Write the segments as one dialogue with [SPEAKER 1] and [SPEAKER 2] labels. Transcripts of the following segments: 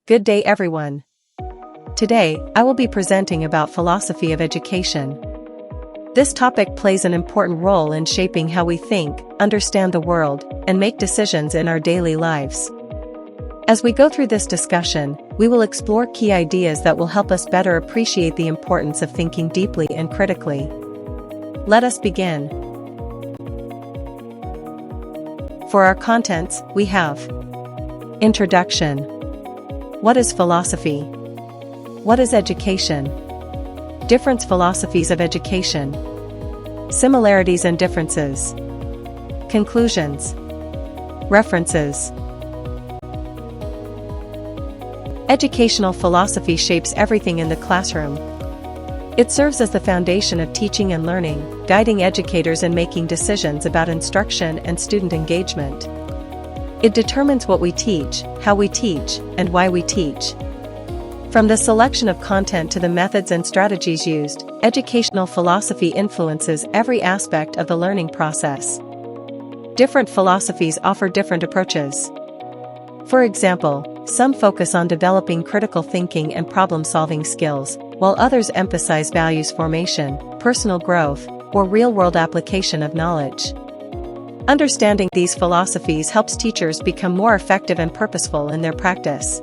[SPEAKER 1] Good day everyone. Today, I will be presenting about philosophy of education. This topic plays an important role in shaping how we think, understand the world, and make decisions in our daily lives. As we go through this discussion, we will explore key ideas that will help us better appreciate the importance of thinking deeply and critically. Let us begin. For our contents, we have Introduction. What is philosophy? What is education? Different philosophies of education. Similarities and differences. Conclusions. References. Educational philosophy shapes everything in the classroom. It serves as the foundation of teaching and learning, guiding educators in making decisions about instruction and student engagement. It determines what we teach, how we teach, and why we teach. From the selection of content to the methods and strategies used, educational philosophy influences every aspect of the learning process. Different philosophies offer different approaches. For example, some focus on developing critical thinking and problem-solving skills, while others emphasize values formation, personal growth, or real-world application of knowledge. Understanding these philosophies helps teachers become more effective and purposeful in their practice.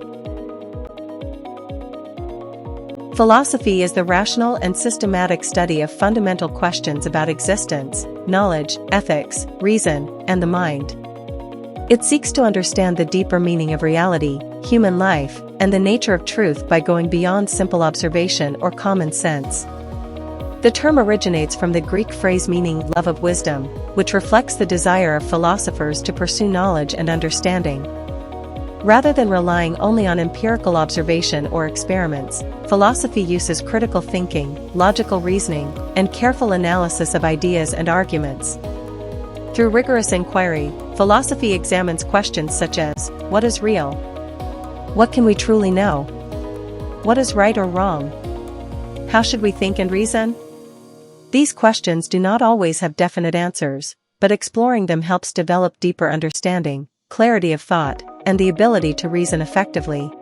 [SPEAKER 1] Philosophy is the rational and systematic study of fundamental questions about existence, knowledge, ethics, reason, and the mind. It seeks to understand the deeper meaning of reality, human life, and the nature of truth by going beyond simple observation or common sense. The term originates from the Greek phrase meaning love of wisdom, which reflects the desire of philosophers to pursue knowledge and understanding. Rather than relying only on empirical observation or experiments, philosophy uses critical thinking, logical reasoning, and careful analysis of ideas and arguments. Through rigorous inquiry, philosophy examines questions such as, what is real? What can we truly know? What is right or wrong? How should we think and reason? These questions do not always have definite answers, but exploring them helps develop deeper understanding, clarity of thought, and the ability to reason effectively.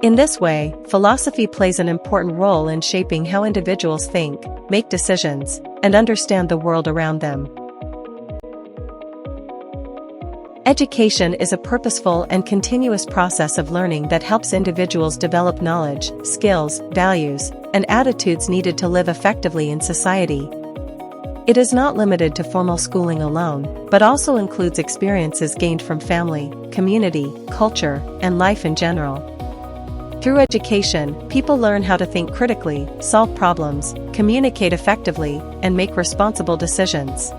[SPEAKER 1] In this way, philosophy plays an important role in shaping how individuals think, make decisions, and understand the world around them. Education is a purposeful and continuous process of learning that helps individuals develop knowledge, skills, values, and attitudes needed to live effectively in society. It is not limited to formal schooling alone, but also includes experiences gained from family, community, culture, and life in general. Through education, people learn how to think critically, solve problems, communicate effectively, and make responsible decisions.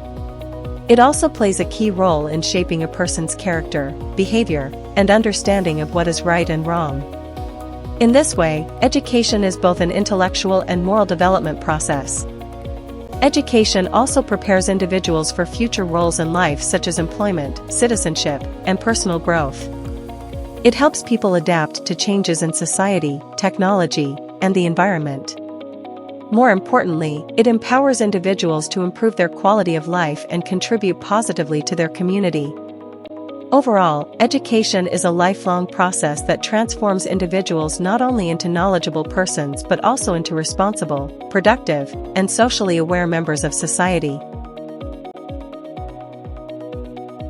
[SPEAKER 1] It also plays a key role in shaping a person's character, behavior, and understanding of what is right and wrong. In this way, education is both an intellectual and moral development process. Education also prepares individuals for future roles in life such as employment, citizenship, and personal growth. It helps people adapt to changes in society, technology, and the environment. More importantly, it empowers individuals to improve their quality of life and contribute positively to their community. Overall, education is a lifelong process that transforms individuals not only into knowledgeable persons but also into responsible, productive, and socially aware members of society.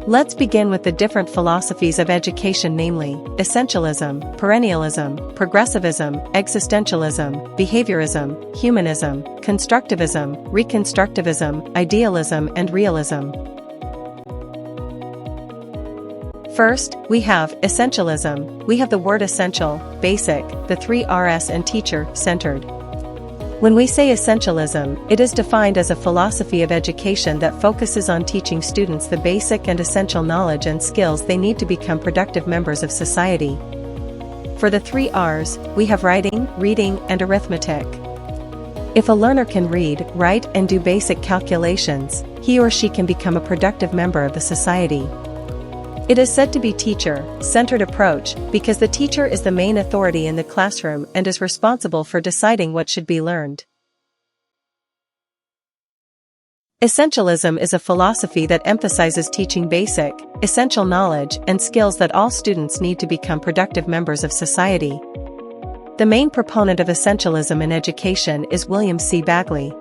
[SPEAKER 1] Let's begin with the different philosophies of education, namely, Essentialism, Perennialism, Progressivism, Existentialism, Behaviorism, Humanism, Constructivism, Reconstructivism, Idealism, and Realism. First, we have Essentialism. We have the word essential, basic, the three R's, and teacher, centered. When we say essentialism, it is defined as a philosophy of education that focuses on teaching students the basic and essential knowledge and skills they need to become productive members of society. For the three R's, we have writing, reading, and arithmetic. If a learner can read, write, and do basic calculations, he or she can become a productive member of the society. It is said to be teacher-centered approach because the teacher is the main authority in the classroom and is responsible for deciding what should be learned. Essentialism is a philosophy that emphasizes teaching basic, essential knowledge and skills that all students need to become productive members of society. The main proponent of essentialism in education is William C. Bagley.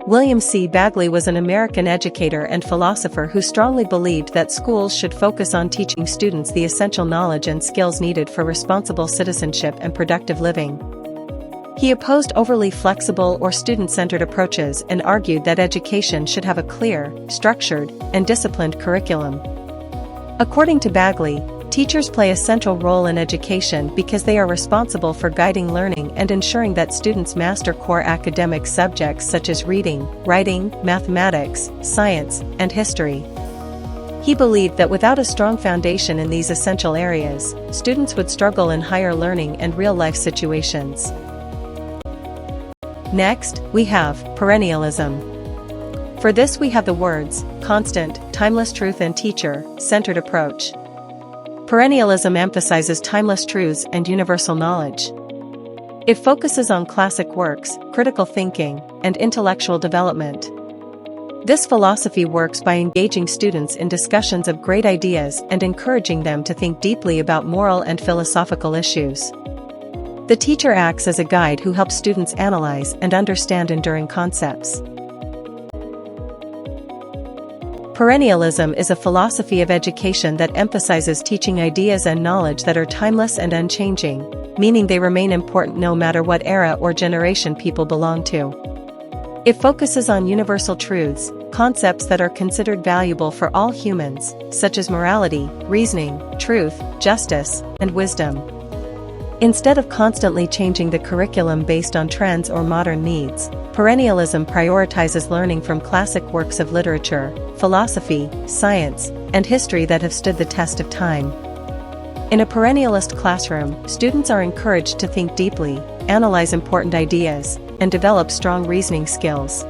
[SPEAKER 1] William C. Bagley was an American educator and philosopher who strongly believed that schools should focus on teaching students the essential knowledge and skills needed for responsible citizenship and productive living. He opposed overly flexible or student-centered approaches and argued that education should have a clear, structured, and disciplined curriculum. According to Bagley, teachers play a central role in education because they are responsible for guiding learning and ensuring that students master core academic subjects such as reading, writing, mathematics, science, and history. He believed that without a strong foundation in these essential areas, students would struggle in higher learning and real-life situations. Next, we have Perennialism. For this we have the words, constant, timeless truth and teacher-centered approach. Perennialism emphasizes timeless truths and universal knowledge. It focuses on classic works, critical thinking, and intellectual development. This philosophy works by engaging students in discussions of great ideas and encouraging them to think deeply about moral and philosophical issues. The teacher acts as a guide who helps students analyze and understand enduring concepts. Perennialism is a philosophy of education that emphasizes teaching ideas and knowledge that are timeless and unchanging, meaning they remain important no matter what era or generation people belong to. It focuses on universal truths, concepts that are considered valuable for all humans, such as morality, reasoning, truth, justice, and wisdom. Instead of constantly changing the curriculum based on trends or modern needs, perennialism prioritizes learning from classic works of literature, philosophy, science, and history that have stood the test of time. In a perennialist classroom, students are encouraged to think deeply, analyze important ideas, and develop strong reasoning skills.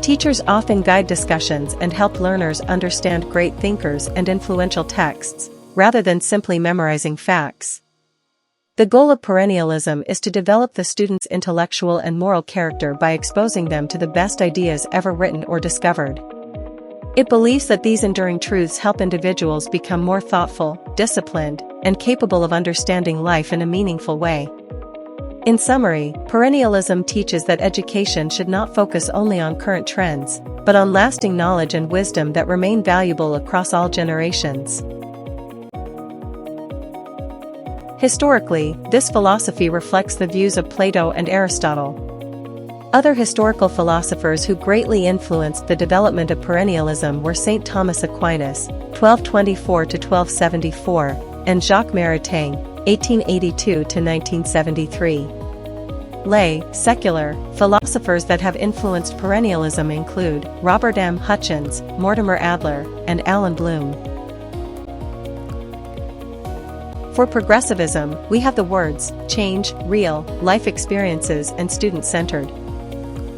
[SPEAKER 1] Teachers often guide discussions and help learners understand great thinkers and influential texts, rather than simply memorizing facts. The goal of perennialism is to develop the student's intellectual and moral character by exposing them to the best ideas ever written or discovered. It believes that these enduring truths help individuals become more thoughtful, disciplined, and capable of understanding life in a meaningful way. In summary, perennialism teaches that education should not focus only on current trends, but on lasting knowledge and wisdom that remain valuable across all generations. Historically, this philosophy reflects the views of Plato and Aristotle. Other historical philosophers who greatly influenced the development of perennialism were St. Thomas Aquinas, 1224–1274, and Jacques Maritain, 1882–1973. Lay, secular, philosophers that have influenced perennialism include Robert M. Hutchins, Mortimer Adler, and Alan Bloom. For progressivism, we have the words, change, real, life experiences and student-centered.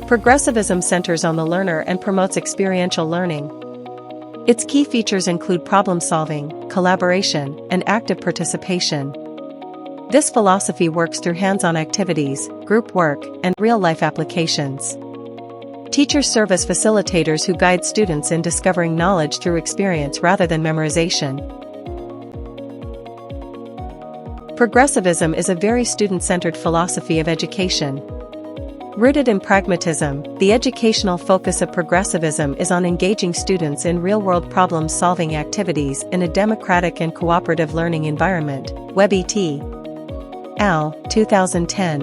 [SPEAKER 1] Progressivism centers on the learner and promotes experiential learning. Its key features include problem-solving, collaboration, and active participation. This philosophy works through hands-on activities, group work, and real-life applications. Teachers serve as facilitators who guide students in discovering knowledge through experience rather than memorization. Progressivism is a very student-centered philosophy of education. Rooted in pragmatism, the educational focus of progressivism is on engaging students in real-world problem-solving activities in a democratic and cooperative learning environment. Webb et al., 2010.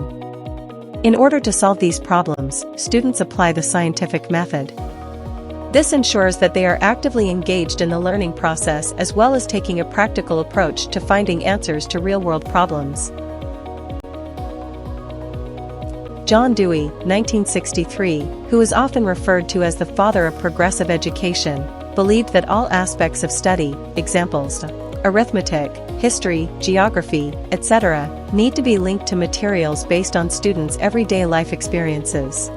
[SPEAKER 1] In order to solve these problems, students apply the scientific method. This ensures that they are actively engaged in the learning process as well as taking a practical approach to finding answers to real-world problems. John Dewey, 1963, who is often referred to as the father of progressive education, believed that all aspects of study, examples, arithmetic, history, geography, etc., need to be linked to materials based on students' everyday life experiences.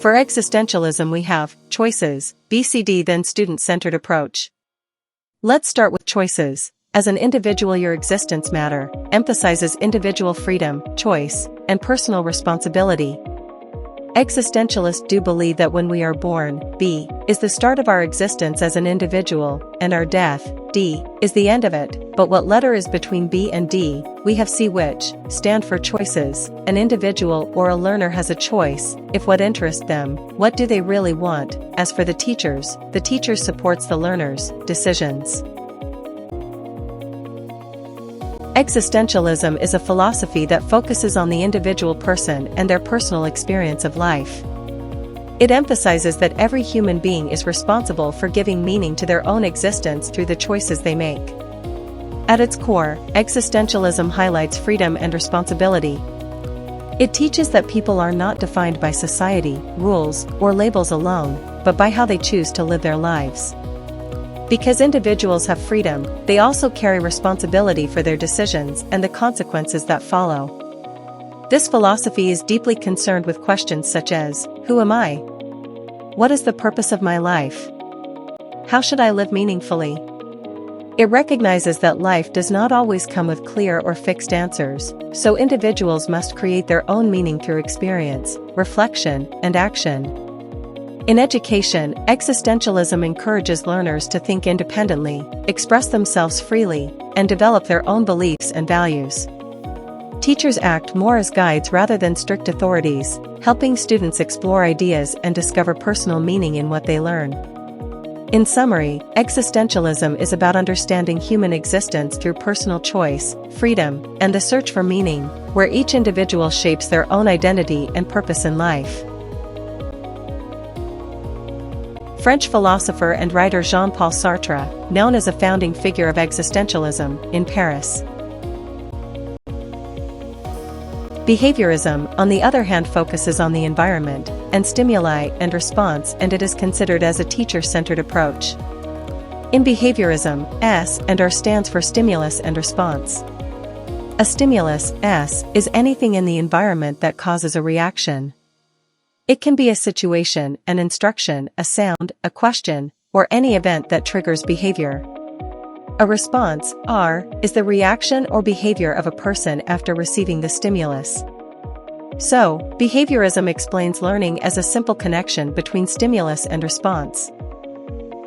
[SPEAKER 1] For existentialism we have, choices, BCD then student-centered approach. Let's start with choices. As an individual your existence matter, emphasizes individual freedom, choice, and personal responsibility. Existentialists do believe that when we are born, B, is the start of our existence as an individual, and our death, D, is the end of it, but what letter is between B and D, we have C, which stand for choices. An individual or a learner has a choice, if what interests them, what do they really want? As for the teacher supports the learner's decisions. Existentialism is a philosophy that focuses on the individual person and their personal experience of life. It emphasizes that every human being is responsible for giving meaning to their own existence through the choices they make. At its core, existentialism highlights freedom and responsibility. It teaches that people are not defined by society, rules, or labels alone, but by how they choose to live their lives. Because individuals have freedom, they also carry responsibility for their decisions and the consequences that follow. This philosophy is deeply concerned with questions such as, who am I? What is the purpose of my life? How should I live meaningfully? It recognizes that life does not always come with clear or fixed answers, so individuals must create their own meaning through experience, reflection, and action. In education, existentialism encourages learners to think independently, express themselves freely, and develop their own beliefs and values. Teachers act more as guides rather than strict authorities, helping students explore ideas and discover personal meaning in what they learn. In summary, existentialism is about understanding human existence through personal choice, freedom, and the search for meaning, where each individual shapes their own identity and purpose in life. French philosopher and writer Jean-Paul Sartre, known as a founding figure of existentialism, in Paris. Behaviorism, on the other hand, focuses on the environment, and stimuli and response, and it is considered as a teacher-centered approach. In behaviorism, S and R stands for stimulus and response. A stimulus, S, is anything in the environment that causes a reaction. It can be a situation, an instruction, a sound, a question, or any event that triggers behavior. A response, R, is the reaction or behavior of a person after receiving the stimulus. So, behaviorism explains learning as a simple connection between stimulus and response.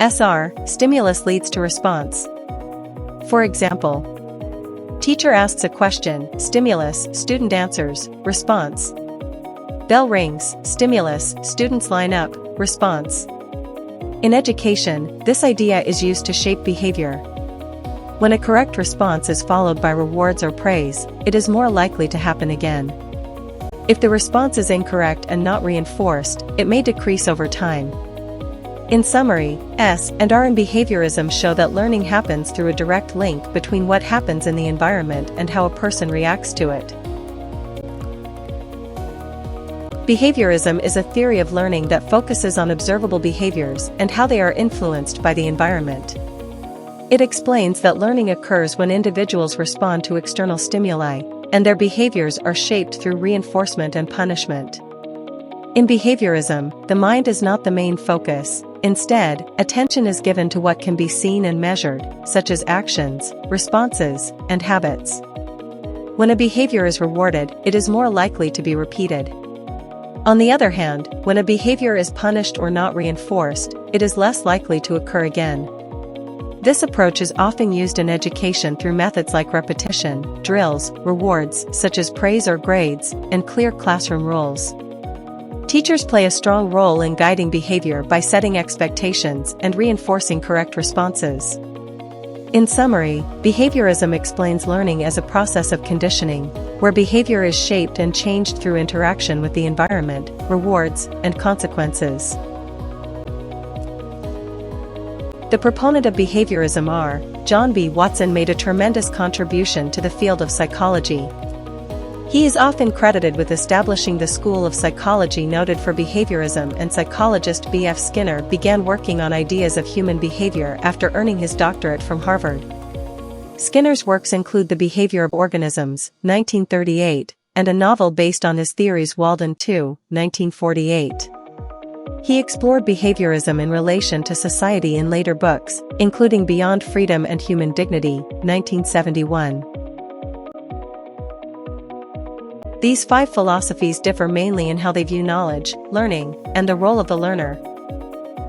[SPEAKER 1] SR, stimulus leads to response. For example, teacher asks a question, stimulus, student answers, response. Bell rings, stimulus, students line up, response. In education, this idea is used to shape behavior. When a correct response is followed by rewards or praise, it is more likely to happen again. If the response is incorrect and not reinforced, it may decrease over time. In summary, S and R in behaviorism show that learning happens through a direct link between what happens in the environment and how a person reacts to it. Behaviorism is a theory of learning that focuses on observable behaviors and how they are influenced by the environment. It explains that learning occurs when individuals respond to external stimuli, and their behaviors are shaped through reinforcement and punishment. In behaviorism, the mind is not the main focus. Instead, attention is given to what can be seen and measured, such as actions, responses, and habits. When a behavior is rewarded, it is more likely to be repeated. On the other hand, when a behavior is punished or not reinforced, it is less likely to occur again. This approach is often used in education through methods like repetition, drills, rewards, such as praise or grades, and clear classroom rules. Teachers play a strong role in guiding behavior by setting expectations and reinforcing correct responses. In summary, behaviorism explains learning as a process of conditioning, where behavior is shaped and changed through interaction with the environment, rewards, and consequences. The proponent of behaviorism R. John B. Watson made a tremendous contribution to the field of psychology. He is often credited with establishing the school of psychology noted for behaviorism, and psychologist B. F. Skinner began working on ideas of human behavior after earning his doctorate from Harvard. Skinner's works include The Behavior of Organisms, 1938, and a novel based on his theories Walden II, 1948. He explored behaviorism in relation to society in later books, including Beyond Freedom and Human Dignity, 1971. These 5 philosophies differ mainly in how they view knowledge, learning, and the role of the learner.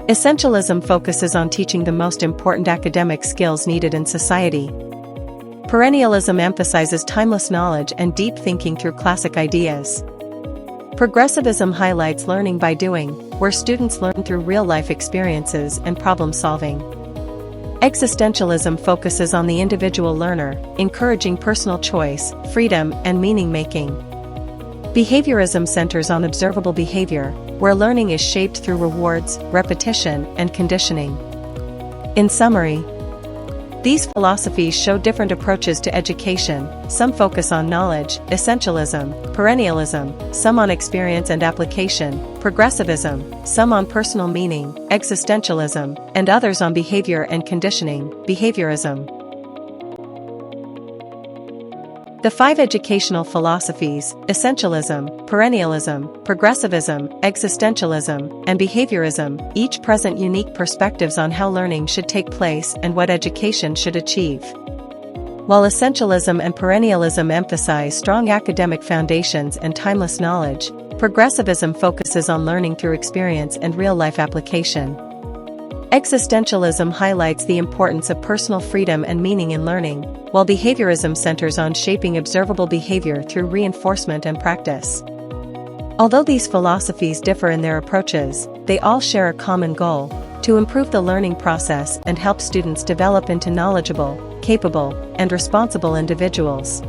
[SPEAKER 1] Essentialism focuses on teaching the most important academic skills needed in society. Perennialism emphasizes timeless knowledge and deep thinking through classic ideas. Progressivism highlights learning by doing, where students learn through real-life experiences and problem-solving. Existentialism focuses on the individual learner, encouraging personal choice, freedom, and meaning-making. Behaviorism centers on observable behavior, where learning is shaped through rewards, repetition, and conditioning. In summary, these philosophies show different approaches to education. Some focus on knowledge, essentialism, perennialism, some on experience and application, progressivism, some on personal meaning, existentialism, and others on behavior and conditioning, behaviorism. The 5 educational philosophies, essentialism, perennialism, progressivism, existentialism, and behaviorism, each present unique perspectives on how learning should take place and what education should achieve. While essentialism and perennialism emphasize strong academic foundations and timeless knowledge, progressivism focuses on learning through experience and real-life application. Existentialism highlights the importance of personal freedom and meaning in learning, while behaviorism centers on shaping observable behavior through reinforcement and practice. Although these philosophies differ in their approaches, they all share a common goal: to improve the learning process and help students develop into knowledgeable, capable, and responsible individuals.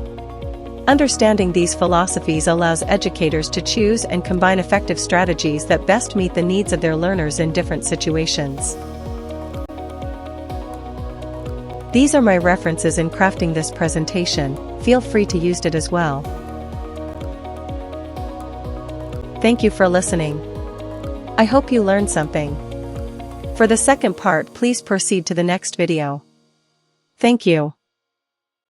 [SPEAKER 1] Understanding these philosophies allows educators to choose and combine effective strategies that best meet the needs of their learners in different situations. These are my references in crafting this presentation. Feel free to use it as well. Thank you for listening. I hope you learned something. For the second part, please proceed to the next video. Thank you.